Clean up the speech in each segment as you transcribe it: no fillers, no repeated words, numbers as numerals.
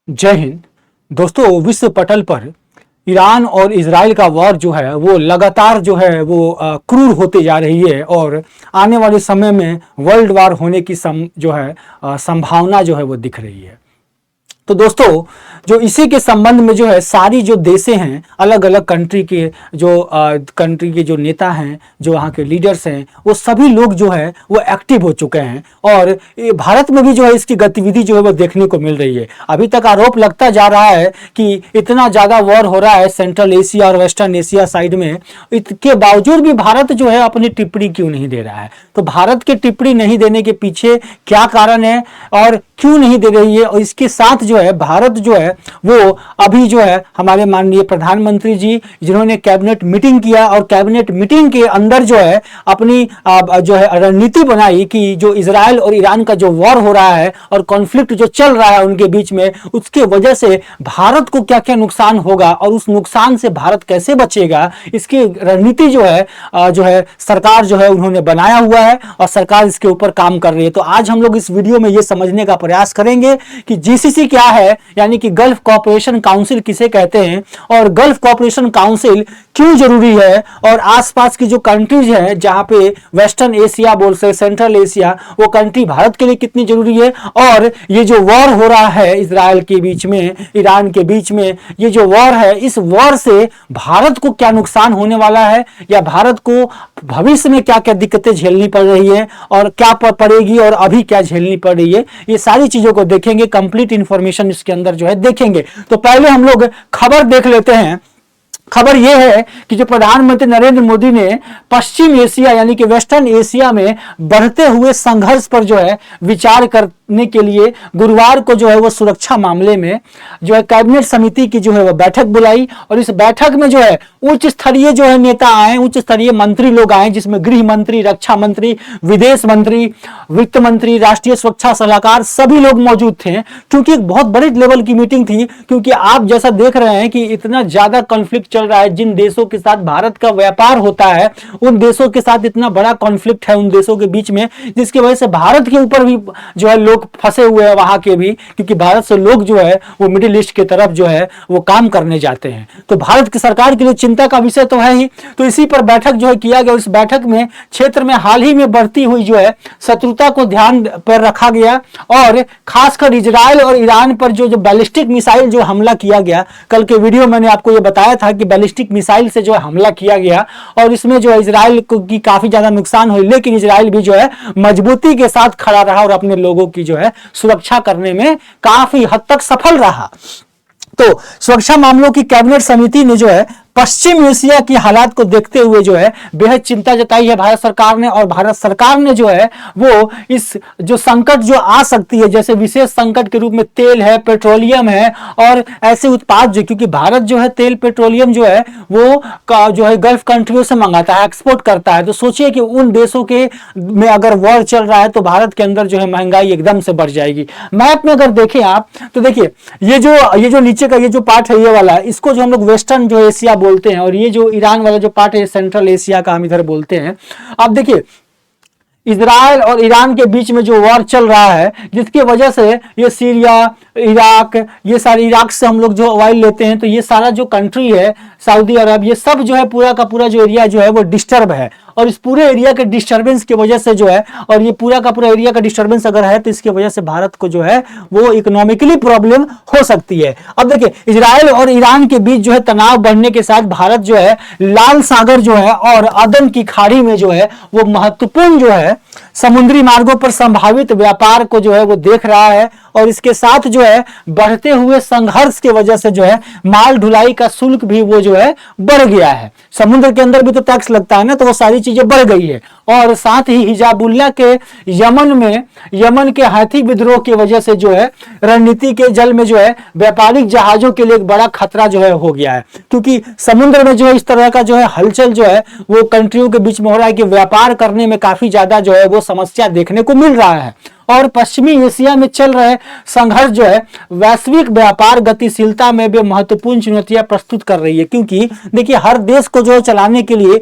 जय हिंद। दोस्तों, विश्व पटल पर ईरान और इजराइल का वॉर जो है वो लगातार जो है वो क्रूर होते जा रही है और आने वाले समय में वर्ल्ड वार होने की संभावना जो है वो दिख रही है। तो दोस्तों, जो इसी के संबंध में जो है सारी जो देशें हैं, अलग अलग कंट्री के जो नेता हैं, जो वहाँ के लीडर्स हैं, वो सभी लोग जो है वो एक्टिव हो चुके हैं और भारत में भी जो है इसकी गतिविधि जो है वो देखने को मिल रही है। अभी तक आरोप लगता जा रहा है कि इतना ज़्यादा वॉर हो रहा है सेंट्रल एशिया और वेस्टर्न एशिया साइड में, इसके बावजूद भी भारत जो है अपनी टिप्पणी क्यों नहीं दे रहा है। तो भारत के टिप्पणी नहीं देने के पीछे क्या कारण है और क्यों नहीं दे रही है, और इसके साथ जो है भारत जो है वो अभी जो है हमारे माननीय प्रधानमंत्री जी जिन्होंने कैबिनेट मीटिंग किया और कैबिनेट मीटिंग के अंदर जो है अपनी जो है रणनीति बनाई कि जो इजराइल और ईरान का जो वॉर हो रहा है और कॉन्फ्लिक्ट जो चल रहा है उनके बीच में, उसके वजह से भारत को क्या क्या नुकसान होगा और उस नुकसान से भारत कैसे बचेगा, इसकी रणनीति जो है सरकार जो है उन्होंने बनाया हुआ है और सरकार इसके ऊपर काम कर रही है। तो आज हम लोग इस वीडियो में ये समझने का प्रयास करेंगे कि जीसीसी क्या है, यानी कि गल्फ कोऑपरेशन काउंसिल किसे कहते हैं और गल्फ कोऑपरेशन काउंसिल क्यों जरूरी है, और आसपास की जो कंट्रीज हैं जहां पे वेस्टर्न एशिया बोल से सेंट्रल एशिया, वो कंट्री भारत के लिए कितनी जरूरी है, और ये जो वॉर हो रहा है इजराइल के बीच में, ईरान के बीच में, ये जो वॉर है, इस वॉर से भारत को क्या नुकसान होने वाला है या भारत को भविष्य में क्या क्या दिक्कतें झेलनी पड़ रही है और क्या पड़ेगी और अभी क्या झेलनी पड़ रही है, ये सारी चीजों को देखेंगे। कंप्लीट इंफॉर्मेशन इसके अंदर जो है देखेंगे। तो पहले हम लोग खबर देख लेते हैं। खबर यह है कि जो प्रधानमंत्री नरेंद्र मोदी ने पश्चिम एशिया यानी कि वेस्टर्न एशिया में बढ़ते हुए संघर्ष पर जो है विचार करने के लिए गुरुवार को जो है वो सुरक्षा मामले में जो है कैबिनेट समिति की जो है वो बैठक बुलाई, और इस बैठक में जो है उच्च स्तरीय जो है नेता आए, उच्च स्तरीय मंत्री लोग आए, जिसमें गृह मंत्री, रक्षा मंत्री, विदेश मंत्री, वित्त मंत्री, राष्ट्रीय सुरक्षा सलाहकार, सभी लोग मौजूद थे। क्योंकि एक बहुत बड़ी लेवल की मीटिंग थी, क्योंकि आप जैसा देख रहे हैं कि इतना ज्यादा कॉन्फ्लिक्ट चल रहा है, जिन देशों के साथ भारत का व्यापार होता है उन देशों के साथ इतना बड़ा कॉन्फ्लिक्ट है उन देशों के बीच में, जिसकी वजह से भारत के ऊपर भी जो है लोग फंसे हुए हैं वहां के भी, क्योंकि भारत से लोग जो है वो मिडिल ईस्ट की तरफ जो है वो काम करने जाते हैं। तो भारत की सरकार के लिए चिंता का विषय तो है ही। तो इसी पर बैठक जो है किया गया। इस बैठक में क्षेत्र में हाल ही में बढ़ती हुई जो है शत्रुता को ध्यान पर रखा गया, और खासकर इजराइल और ईरान पर जो बैलिस्टिक मिसाइल जो हमला किया गया, कल के वीडियो मैंने आपको ये बताया था कि बैलिस्टिक मिसाइल से जो है हमला किया गया और इसमें जो है इजराइल की काफी ज्यादा नुकसान हुई, लेकिन इजराइल भी जो है मजबूती के साथ खड़ा रहा और अपने लोगों की जो है सुरक्षा करने में काफी हद तक सफल रहा। तो सुरक्षा मामलों की कैबिनेट समिति ने जो है पश्चिम एशिया की हालात को देखते हुए जो है बेहद चिंता जताई है भारत सरकार ने, और भारत सरकार ने जो है वो इस जो संकट जो आ सकती है, जैसे विशेष संकट के रूप में तेल है, पेट्रोलियम है और ऐसे उत्पाद जो, क्योंकि भारत जो है तेल पेट्रोलियम जो है वो जो है गल्फ कंट्रियों से मंगाता है, एक्सपोर्ट करता है। तो सोचिए कि उन देशों के में अगर वॉर चल रहा है तो भारत के अंदर जो है महंगाई एकदम से बढ़ जाएगी। मैप में अगर देखें आप तो देखिए ये जो नीचे का ये जो पार्ट है ये वाला, इसको जो हम लोग वेस्टर्न जो एशिया बोलते हैं, और ये जो ईरान वाला जो पार्ट है सेंट्रल एशिया का हम इधर बोलते हैं। अब देखिए इजराइल और ईरान के बीच में जो वॉर चल रहा है, जिसकी वजह से ये सीरिया, इराक, ये सारे, इराक से हम लोग जो ऑयल लेते हैं, तो ये सारा जो कंट्री है, सऊदी अरब, ये सब जो है पूरा का पूरा जो एरिया जो है वो डिस्टर्ब है, और इस पूरे एरिया के डिस्टर्बेंस की वजह से जो है, और ये पूरा का पूरा एरिया का डिस्टर्बेंस अगर है तो इसकी वजह से भारत को जो है वो इकोनॉमिकली प्रॉब्लम हो सकती है। अब देखिए इजराइल और ईरान के बीच जो है तनाव बढ़ने के साथ भारत जो है लाल सागर जो है और अदन की खाड़ी में जो है वो महत्वपूर्ण जो है समुद्री मार्गों पर संभावित व्यापार को जो है वो देख रहा है, और इसके साथ जो है बढ़ते हुए संघर्ष की वजह से जो है माल ढुलाई का शुल्क भी वो जो है बढ़ गया है। समुद्र के अंदर भी तो टैक्स लगता है ना, तो वो सारी चीजें बढ़ गई है। और साथ ही हिजाबुल्ला के यमन के हाथी विद्रोह की वजह से जो है रणनीति के जल में जो है व्यापारिक जहाजों के लिए एक बड़ा खतरा जो है हो गया है, क्योंकि समुद्र में जो है इस तरह का जो है हलचल जो है वो कंट्रियों के बीच में हो रहा है कि व्यापार करने में काफी ज्यादा जो है वो समस्या देखने को मिल रहा है। और पश्चिमी एशिया में चल रहे संघर्ष जो है वैश्विक व्यापार गतिशीलता में भी महत्वपूर्ण चुनौतियां प्रस्तुत कर रही है, क्योंकि देखिए हर देश को जो चलाने के लिए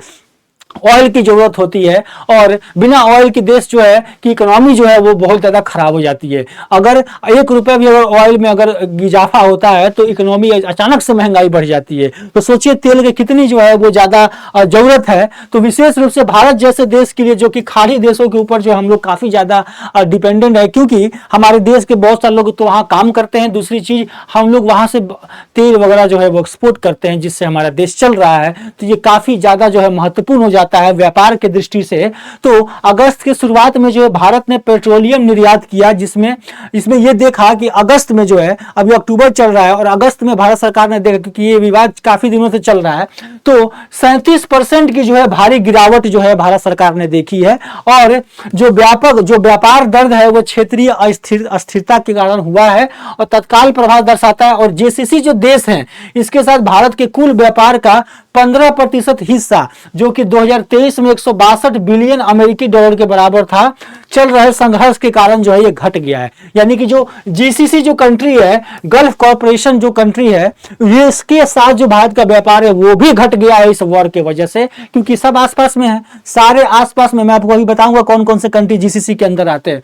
ऑयल की जरूरत होती है, और बिना ऑयल की देश जो है कि इकोनॉमी जो है वो बहुत ज़्यादा खराब हो जाती है। अगर 1 रुपये भी अगर ऑयल में अगर इजाफा होता है तो इकोनॉमी अचानक से महंगाई बढ़ जाती है। तो सोचिए तेल की कितनी जो है वो ज़्यादा जरूरत है। तो विशेष रूप से भारत जैसे देश के लिए, जो कि खाड़ी देशों के ऊपर जो हम लोग काफ़ी ज़्यादा डिपेंडेंट है, क्योंकि हमारे देश के बहुत सारे लोग तो वहाँ काम करते हैं। दूसरी चीज़, हम लोग वहाँ से तेल वगैरह जो है वो एक्सपोर्ट करते हैं, जिससे हमारा देश चल रहा है। तो ये काफ़ी ज़्यादा जो है महत्वपूर्ण हो जाता है व्यापार के दृष्टि से। तो अगस्त के शुरुआत में जो है भारत ने पेट्रोलियम निर्यात किया, जिसमें इसमें यह देखा कि अगस्त में जो है, अभी अक्टूबर चल रहा है और अगस्त में भारत सरकार ने देखा, क्योंकि ये विवाद काफी दिनों से चल रहा है, तो 37% की जो है भारी गिरावट जो है भारत सरकार ने देखी है। और जो व्यापार दर्द है वो क्षेत्रीय अस्थिरता के कारण हुआ है और तत्काल प्रभाव दर्शाता है। और जीसीसी जो देश हैं, इसके साथ भारत के कुल व्यापार का 15% हिस्सा, जो कि 2023 में 162 बिलियन अमेरिकी डॉलर के बराबर था, चल रहे संघर्ष के कारण जो है ये घट गया है। यानी कि जो जीसीसी जो कंट्री है, गल्फ कॉर्पोरेशन जो कंट्री है, ये इसके साथ जो भारत का व्यापार है वो भी घट गया है इस वॉर के वजह से, क्योंकि सब आसपास में है, सारे आसपास में। मैं आपको अभी बताऊंगा कौन कौन से कंट्री जीसीसी के अंदर आते हैं।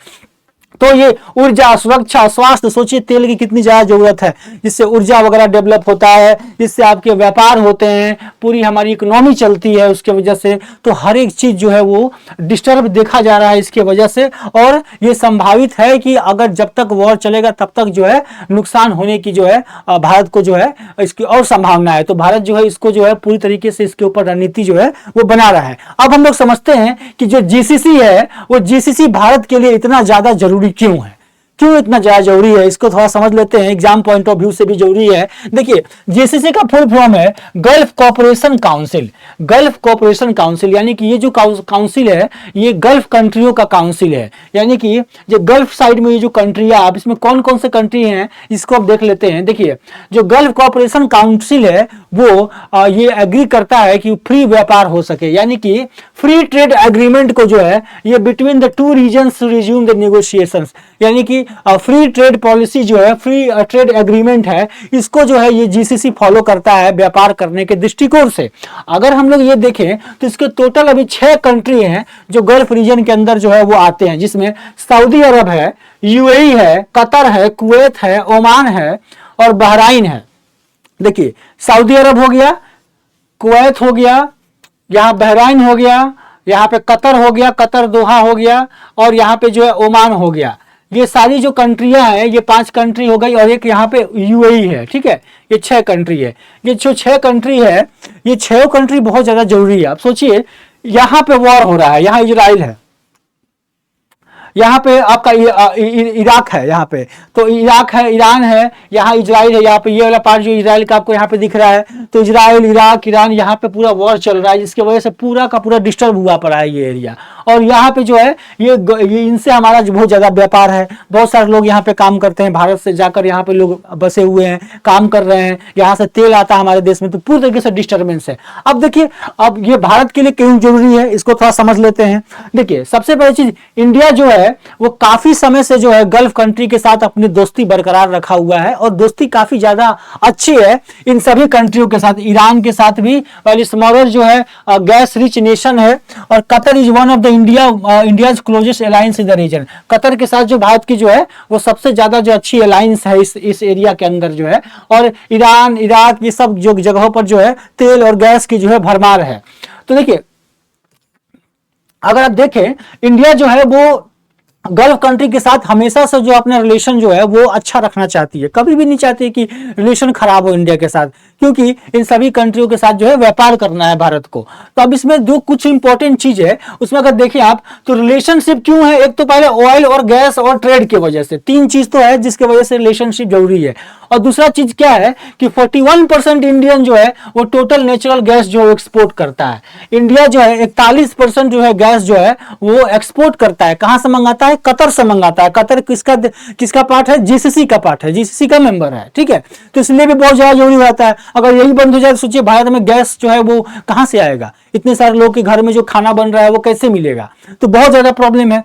तो ये ऊर्जा, सुरक्षा, स्वास्थ्य, सोचिए तेल की कितनी ज्यादा जरूरत है, जिससे ऊर्जा वगैरह डेवलप होता है, जिससे आपके व्यापार होते हैं, पूरी हमारी इकोनॉमी चलती है उसके वजह से। तो हर एक चीज जो है वो डिस्टर्ब देखा जा रहा है इसके वजह से। और ये संभावित है कि अगर जब तक वॉर चलेगा तब तक जो है नुकसान होने की जो है भारत को जो है इसकी और संभावना है। तो भारत जो है इसको जो है पूरी तरीके से इसके ऊपर रणनीति जो है वो बना रहा है। अब हम लोग समझते हैं कि जो जीसीसी है, वो जीसीसी भारत के लिए इतना ज्यादा जरूरी क्यों है, क्यों इतना ज्यादा जरूरी है, इसको थोड़ा समझ लेते हैं। एग्जाम पॉइंट ऑफ व्यू से भी जरूरी है। देखिए, जीसीसी का फुल फॉर्म है gulf corporation council. Gulf corporation council यानी कि ये जो काउंसिल है, ये गल्फ कंट्रियों का काउंसिल है। यानी कि जो गल्फ साइड में ये जो कंट्री है, आप इसमें कौन कौन से कंट्री हैं इसको आप देख लेते हैं। देखिए, जो गल्फ कॉर्पोरेशन काउंसिल है वो ये एग्री करता है कि फ्री व्यापार हो सके, यानी कि फ्री ट्रेड एग्रीमेंट को जो है ये between the two reasons resume the negotiations, यानी कि फ्री ट्रेड पॉलिसी जो है, फ्री ट्रेड एग्रीमेंट है, इसको जो है ये जीसीसी फॉलो करता है व्यापार करने के दृष्टिकोण से। अगर हम लोग ये देखें तो इसके टोटल अभी 6 कंट्री हैं जो गल्फ रीजन के अंदर जो है वो आते हैं, जिसमें सऊदी अरब है, यूएई है, कतर है, कुवैत है, ओमान है और बहराइन है। देखिए, सऊदी अरब हो गया, कुवैत हो गया, यहाँ बहराइन हो गया, यहाँ पे कतर हो गया, कतर दोहा हो गया, और यहाँ पे जो है ओमान हो गया। ये सारी जो कंट्रियां हैं, ये 5 कंट्री हो गई, और एक यहाँ पे यूएई है। ठीक है, ये 6 कंट्री है। ये जो 6 कंट्री है, ये 6 कंट्री बहुत ज्यादा जरूरी है। आप सोचिए, यहाँ पे वॉर हो रहा है, यहाँ इजराइल है, यहाँ पे आपका इराक है, यहाँ पे तो इराक है, ईरान है, यहाँ इजराइल है। यहाँ पे ये वाला पार्ट जो इजराइल का आपको यहाँ पे दिख रहा है, तो इजराइल, इराक, ईरान, यहाँ पे पूरा वॉर चल रहा है, जिसकी वजह से पूरा का पूरा डिस्टर्ब हुआ पड़ा है ये एरिया। और यहाँ पे जो है ये इनसे हमारा बहुत ज्यादा व्यापार है। बहुत सारे लोग यहाँ पे काम करते हैं, भारत से जाकर यहाँ पे लोग बसे हुए हैं, काम कर रहे हैं, यहाँ से तेल आता है हमारे देश में, तो पूरी तरीके से डिस्टर्बेंस है। अब देखिए, अब ये भारत के लिए क्यों जरूरी है, इसको थोड़ा समझ लेते हैं। देखिए, सबसे पहली चीज, इंडिया जो है वो काफी समय से जो है गल्फ कंट्री के साथ अपनी दोस्ती बरकरार रखा हुआ है, और दोस्ती काफी ज्यादा अच्छी है इन सभी कंट्रियों के साथ। ईरान के साथ भी, वाली स्मॉलर जो है गैस रिच नेशन है, और Qatar is one of the India's closest alliance in the region. Qatar के साथ जो भारत की जो है वो सबसे ज्यादा जो अच्छी अलायंस है इस एरिया के अंदर जो है। और ईरान, इराक, ये सब जो जगहों पर जो है तेल और गैस की जो है भरमार है। तो देखिए, अगर आप देखें, इंडिया जो है वो गल्फ कंट्री के साथ हमेशा से जो अपना रिलेशन जो है वो अच्छा रखना चाहती है, कभी भी नहीं चाहती कि रिलेशन खराब हो इंडिया के साथ, क्योंकि इन सभी कंट्रियों के साथ जो है व्यापार करना है भारत को। तो अब इसमें जो कुछ इंपॉर्टेंट चीज है उसमें अगर देखें आप, तो रिलेशनशिप क्यों है, एक तो पहले ऑयल और गैस और ट्रेड की वजह से, 3 चीज तो है जिसकी वजह से रिलेशनशिप जरूरी है। और दूसरा चीज क्या है कि 41% इंडियन जो है वो टोटल नेचुरल गैस जो है एक्सपोर्ट करता है। इंडिया जो है 41% जो है गैस जो है वो एक्सपोर्ट करता है। कहां से मंगाता है? कतर से मंगाता है। कतर किसका पार्ट है? जीसीसी का पार्ट है, जीसीसी का मेंबर है। ठीक है, तो इसलिए भी बहुत ज्यादा जरूरी रहता है। अगर यही बंद हो जाए तो सोचिए भारत में गैस जो है वो कहां से आएगा? इतने सारे लोग के घर में जो खाना बन रहा है वो कैसे मिलेगा? तो बहुत ज्यादा प्रॉब्लम है।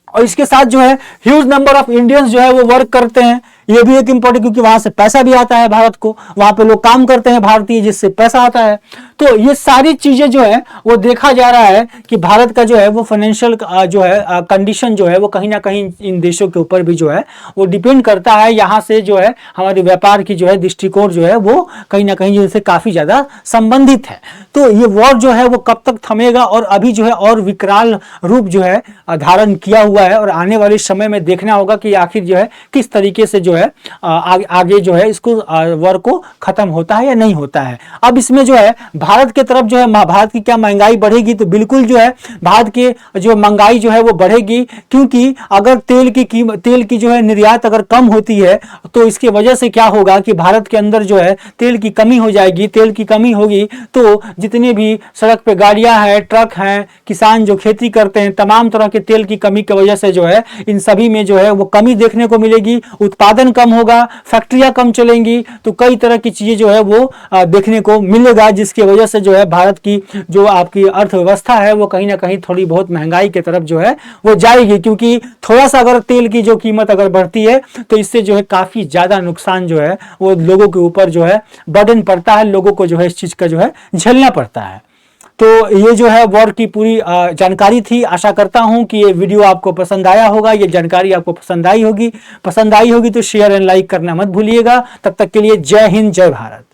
और इसके साथ जो है ह्यूज नंबर ऑफ इंडियंस जो है वो वर्क करते हैं ये भी एक इम्पोर्टेंट, क्योंकि वहां से पैसा भी आता है भारत को, वहां पे लोग काम करते हैं भारतीय, जिससे पैसा आता है। तो ये सारी चीजें जो है वो देखा जा रहा है कि भारत का जो है वो फाइनेंशियल जो है कंडीशन जो है वो कहीं ना कहीं इन देशों के ऊपर भी जो है वो डिपेंड करता है। यहाँ से जो है हमारे व्यापार की जो है दृष्टिकोण जो है वो कहीं ना कहीं जिनसे काफी ज्यादा संबंधित है। तो ये वॉर जो है वो कब तक थमेगा, और अभी जो है और विकराल रूप जो है धारण किया हुआ है, और आने वाले समय में देखना होगा कि आखिर जो है किस तरीके से जो है आगे जो है इसको वॉर को खत्म होता है या नहीं होता है। अब इसमें जो है भारत के तरफ जो है भारत की क्या महंगाई बढ़ेगी, तो बिल्कुल जो है भारत के जो महंगाई जो है वो बढ़ेगी, क्योंकि अगर तेल की जो है निर्यात अगर कम होती है तो इसके वजह से क्या होगा कि भारत के अंदर जो है तेल की कमी हो जाएगी। तेल की कमी होगी तो जितने भी सड़क पे गाड़ियां हैं, ट्रक हैं, किसान जो खेती करते हैं, तमाम तरह के तेल की कमी की वजह से जो है इन सभी में जो है वो कमी देखने को मिलेगी, उत्पादन कम होगा, फैक्ट्रियां कम चलेंगी, तो कई तरह की चीजें जो है वो देखने को मिलेगा, जिसकी वजह से जो है भारत की जो आपकी अर्थव्यवस्था है वो कहीं ना कहीं थोड़ी बहुत महंगाई की तरफ जो है वो जाएगी। क्योंकि थोड़ा सा अगर तेल की जो कीमत अगर बढ़ती है तो इससे जो है काफी ज्यादा नुकसान जो है वो लोगों के ऊपर जो है बर्डन पड़ता है, लोगों को जो है इस चीज का जो है झेलना पड़ता है। तो ये जो है वॉर की पूरी जानकारी थी। आशा करता हूं कि ये वीडियो आपको पसंद आया होगा, ये जानकारी आपको पसंद आई होगी तो शेयर एंड लाइक करना मत भूलिएगा। तब तक के लिए जय हिंद, जय भारत।